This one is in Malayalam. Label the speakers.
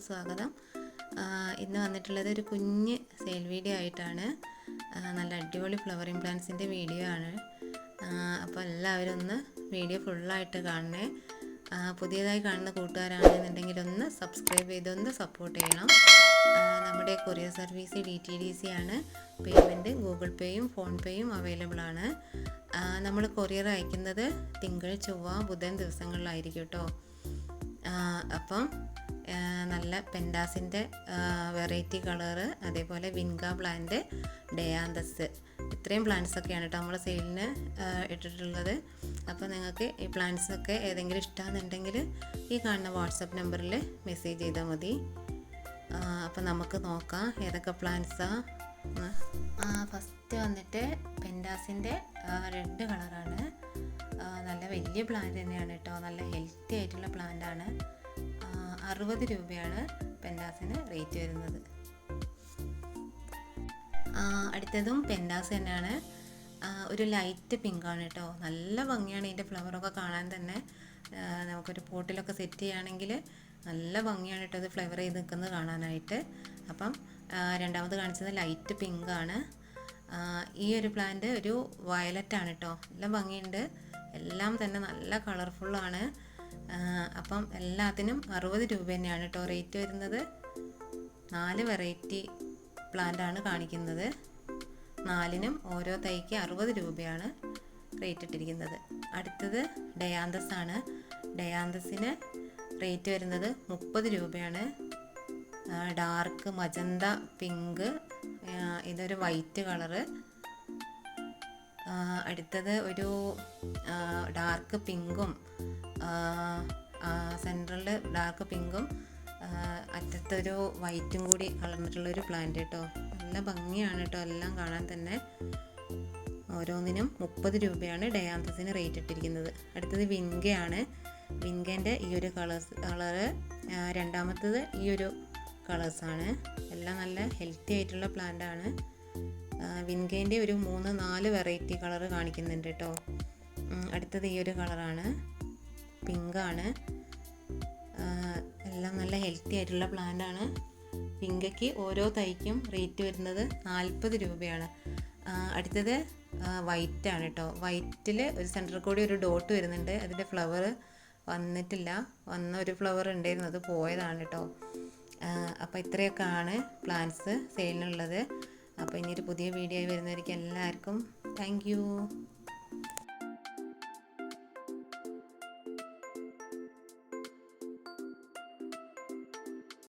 Speaker 1: എല്ലാവർക്കും സ്വാഗതം. ഇന്ന് വന്നിട്ടുള്ളത് ഒരു കുഞ്ഞ് സെയിൽ വീഡിയോ ആയിട്ടാണ്. നല്ല അടിപൊളി ഫ്ലവറിങ് പ്ലാന്റ്സിൻ്റെ വീഡിയോ ആണ്. അപ്പോൾ എല്ലാവരും ഒന്ന് വീഡിയോ ഫുള്ളായിട്ട് കാണണേ. പുതിയതായി കാണുന്ന കൂട്ടുകാരാണെന്നുണ്ടെങ്കിൽ ഒന്ന് സബ്സ്ക്രൈബ് ചെയ്തൊന്ന് സപ്പോർട്ട് ചെയ്യണം. നമ്മുടെ കൊറിയർ സർവീസ് DTDC ആണ്. പേയ്മെൻറ്റ് ഗൂഗിൾ പേയും ഫോൺ പേയും അവൈലബിൾ ആണ്. നമ്മൾ കൊറിയർ അയക്കുന്നത് തിങ്കൾ, ചൊവ്വ, ബുധൻ ദിവസങ്ങളിലായിരിക്കും കേട്ടോ. അപ്പം നല്ല പെൻഡാസിൻ്റെ വെറൈറ്റി കളറ്, അതേപോലെ വിൻഗ പ്ലാന്റ്, ഡയാന്തസ്, ഇത്രയും പ്ലാന്റ്സൊക്കെയാണ് കേട്ടോ നമ്മൾ സെയിലിന് ഇട്ടിട്ടുള്ളത്. അപ്പോൾ നിങ്ങൾക്ക് ഈ പ്ലാന്റ്സൊക്കെ ഏതെങ്കിലും ഇഷ്ടമാണെന്നുണ്ടെങ്കിൽ ഈ കാണുന്ന വാട്സപ്പ് നമ്പറിൽ മെസ്സേജ് ചെയ്താൽ മതി. അപ്പോൾ നമുക്ക് നോക്കാം ഏതൊക്കെ പ്ലാന്റ്സാണ്. ഫസ്റ്റ് വന്നിട്ട് പെൻഡാസിൻ്റെ റെഡ് കളറാണ്. നല്ല വലിയ പ്ലാന്റ് തന്നെയാണ് കേട്ടോ. നല്ല ഹെൽത്തി ആയിട്ടുള്ള പ്ലാന്റാണ്. 60 രൂപയാണ് പെൻഡാസിന് റേറ്റ് വരുന്നത്. അടുത്തതും പെൻഡാസ് തന്നെയാണ്. ഒരു ലൈറ്റ് പിങ്കാണ് കേട്ടോ. നല്ല ഭംഗിയാണ് ഇതിൻ്റെ ഫ്ലവറൊക്കെ കാണാൻ തന്നെ. നമുക്കൊരു പോട്ടിലൊക്കെ സെറ്റ് ചെയ്യുകയാണെങ്കിൽ നല്ല ഭംഗിയാണ് കേട്ടോ ഇത് ഫ്ലവർ ചെയ്ത് നിൽക്കുന്നത് കാണാനായിട്ട്. അപ്പം രണ്ടാമത് കാണിച്ചത് ലൈറ്റ് പിങ്കാണ്. ഈ ഒരു പ്ലാന്റ് ഒരു വയലറ്റാണ് കേട്ടോ. നല്ല ഭംഗിയുണ്ട്. എല്ലാം തന്നെ നല്ല കളർഫുള്ളാണ്. അപ്പം എല്ലാത്തിനും 60 രൂപ തന്നെയാണ് കേട്ടോ റേറ്റ് വരുന്നത്. 4 വെറൈറ്റി പ്ലാന്റാണ് കാണിക്കുന്നത്. 4നും ഓരോ തൈക്ക് 60 രൂപയാണ് റേറ്റ് ഇട്ടിരിക്കുന്നത്. അടുത്തത് ഡയാന്തസ് ആണ്. ഡയാന്തസിന് റേറ്റ് വരുന്നത് 30 രൂപയാണ്. ഡാർക്ക് മജന്ത പിങ്ക്, ഇതൊരു വൈറ്റ് കളറ്. അടുത്തത് ഒരു ഡാർക്ക് പിങ്കും, സെൻട്രലിൽ ഡാർക്ക് പിങ്കും അറ്റത്തൊരു വൈറ്റും കൂടി കളർന്നിട്ടുള്ളൊരു പ്ലാന്റ് കേട്ടോ. നല്ല ഭംഗിയാണ് കേട്ടോ എല്ലാം കാണാൻ തന്നെ. ഓരോന്നിനും 30 രൂപയാണ് ഡയാന്തസിന് റേറ്റ് ഇട്ടിരിക്കുന്നത്. അടുത്തത് വിൻഗയാണ്. വിൻഗേൻ്റെ ഈ ഒരു കളറ്, രണ്ടാമത്തത് ഈ ഒരു കളേഴ്സാണ്. എല്ലാം നല്ല ഹെൽത്തി ആയിട്ടുള്ള പ്ലാന്റാണ്. വിൻഗേൻ്റെ ഒരു 3-4 വെറൈറ്റി കളറ് കാണിക്കുന്നുണ്ട് കേട്ടോ. അടുത്തത് ഈ ഒരു കളറാണ്, പിങ്കാണ്. എല്ലാം നല്ല ഹെൽത്തി ആയിട്ടുള്ള പ്ലാന്റാണ്. പിങ്കയ്ക്ക് ഓരോ തൈക്കും റേറ്റ് വരുന്നത് 40 രൂപയാണ്. അടുത്തത് വൈറ്റാണ് കേട്ടോ. വൈറ്റിൽ ഒരു സെൻറ്ററിൽ കൂടി ഒരു ഡോട്ട് വരുന്നുണ്ട്. അതിൻ്റെ ഫ്ലവർ വന്നിട്ടില്ല. വന്ന ഒരു ഫ്ലവർ ഉണ്ടായിരുന്നു, അത് പോയതാണ് കേട്ടോ. അപ്പോൾ ഇത്രയൊക്കെയാണ് പ്ലാന്റ്സ് സെയിലിനുള്ളത്. അപ്പോൾ ഇനിയൊരു പുതിയ വീഡിയോ വരുന്നവർക്ക് എല്ലാവർക്കും താങ്ക് യു.